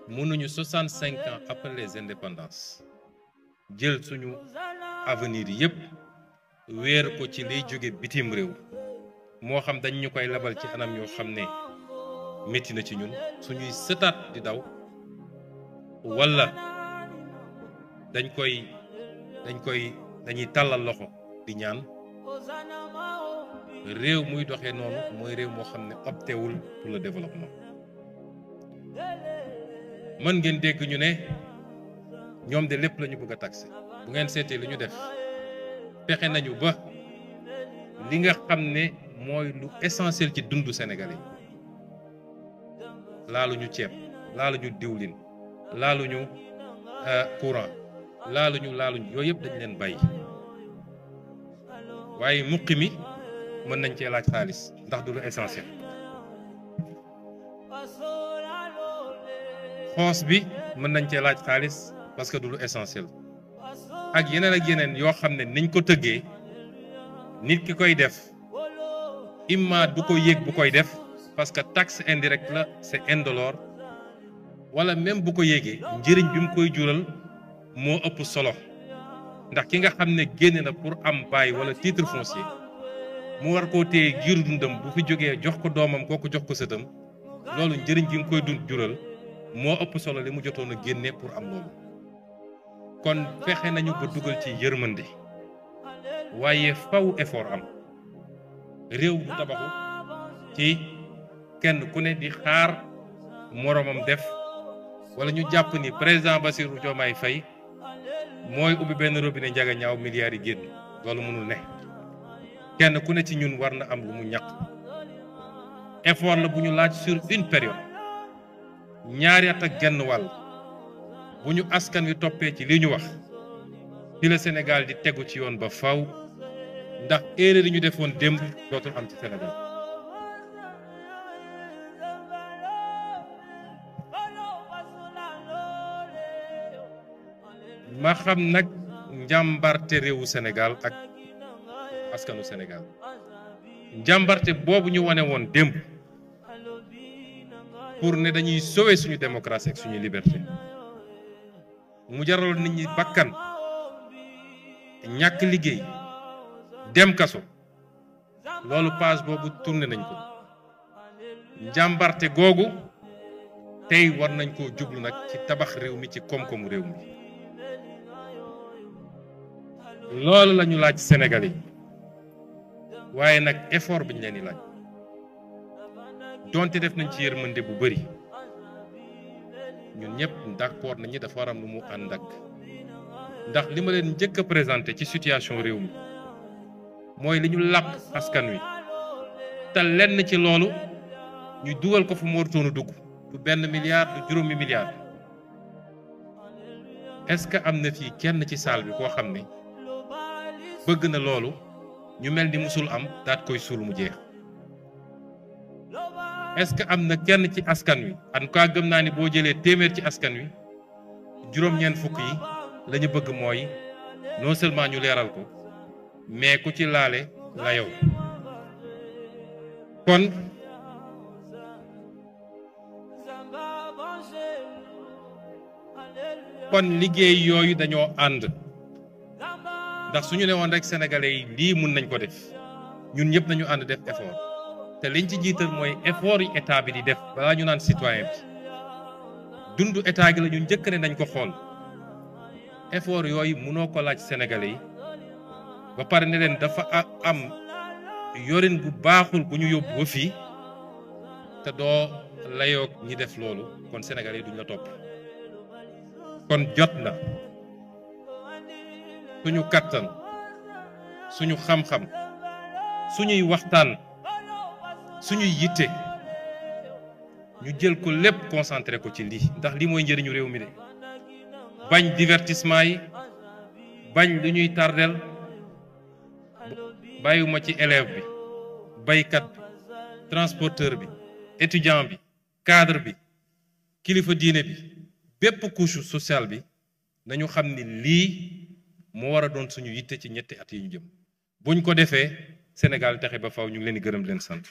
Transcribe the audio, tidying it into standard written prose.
mënuñu 65 ans après les indépendances jël suñu avenir yépp wéer ko ci liy jóge bitim réew moo xam dañ ñu koy labal ci anam yoo xam ne métti na ci ñun suñuy sëtaat di daw walla dañuy tàllal loxo di ñaan réew muy doxee noonu mooy réew moo xam ne optewul pour le développement. mën ngeen dégg ñu ne ñoom de lépp la ñu bëgg a taxé bu ngeen seetee li ñu def fexe nañu ba li nga xam ne mooy lu essentiel ci dundu Sénégalais laaluñu ceeb laaluñu diwlin laaluñu courant laaluñu yooyu yëpp dañ leen bàyyi waaye muqi mi mën nañ cee laaj xaalis ndax du lu essentiel xoos bi mën nañ cee laaj xaalis parce que du lu essentiel ak yeneen yoo xam ne niñ ko tëggee nit ki koy def imma du ko yëg bu koy def parce que taxe indirecte la c'est indolore wala même bu ko yéegee njëriñ bi mu koy jural moo ëpp solo ndax ki nga xam ne génne na pour am bail wala titre foncier mu war koo téye giiru dundam bu fi jógee jox ko doomam kooku jox ko sëtam loolu njëriñ gi mu koy dund jural moo ëpp solo li mu jotoon a génne pour am loolu kon fexe nañu ba dugal ci yërmande waaye faw effort am réew bu tabaxu ci kenn ku ne di xaar moroomam def wala ñu jàpp ni président Bassirou Diomaye Faye mooy ubbi benn robinet njaga ñaaw milliards yi génn loolu mënul ne kenn ku ne ci ñun war na am lu mu ñàkk effort la bu ñu laaj sur une période ñaari at ak genn wàll bu ñu askan wi toppee ci li ñu wax ci la Sénégal di tegu ci yoon ba faw ndax erreur yi ñu defoon démb dootul am ci Sénégal ma xam nag njàmbarte réewu Sénégal ak askanu Sénégal njàmbarte boobu ñu wane woon démb pour ne dañuy sauver suñu démocratie ak suñu liberté mu jaraloon nit ñi bakkan ñàkk liggéey dem kaso loolu page boobu tourné nañ ko njàmbarte googu tey war nañ koo jublu nag ci tabax réew mi ci koom-koomu réew mi loolu la ñu laaj Sénégalais yi waaye nag effort bi ñu leen di laaj donte def nañ ci yërmande bu bari ñun ñëpp d'accord nañu dafa war am lu mu ànd ak ndax li ma leen njëkk a présenté ci situation réew mi mooy li ñu làpp askan wi te lenn ci loolu ñu dugal ko fu mu warutoon a dugg du benn milliard du juróomi milliard est-ce que am na fii kenn ci salle bi koo xam ne bëgg na loolu ñu mel ni musul am daat koy suul mu jeex est-ce que am na kenn ci askan wi en tout cas gëm naa ni boo jëlee téeméer ci askan wi juróom-ñeent fukk yi la ñu bëgg mooy non seulement ñu leeral ko mais ku ci laale la yow kon liggéey yooyu dañoo ànd ndax suñu ne woon rek sénégalais yi lii mun nañ ko def ñun ñëpp nañu ànd def effort te liñ ci jiital mooy effort yi état bi di def balaa ñu naan citoyen bi dundu état gi la ñu njëkk ne nañ ko xool effort yooyu mënoo ko laaj sénégalais yi ba pare ne leen dafa am yorin bu baaxul bu ñu yóbbu ba fii te doo layoog ñi def loolu kon sénégalais yi duñ la topp kon jot na suñu kattan suñu xam-xam suñuy waxtaan suñuy yitte ñu jël ko lépp concentré ko ci lii ndax lii mooy njëriñu réew mi de bañ divertissement yi bañ lu ñuy tardel bàyyiwuma ci élève bi baykat bi transporteur bi étudiant bi cadre bi kilifa diine bi bépp couche sociale bi nañu xam ni lii moo war a doon suñu yitte ci ñetti at yi ñu jëm buñ ko defee Sénégal texe ba faw ñu ngi leen di gërëm leen sant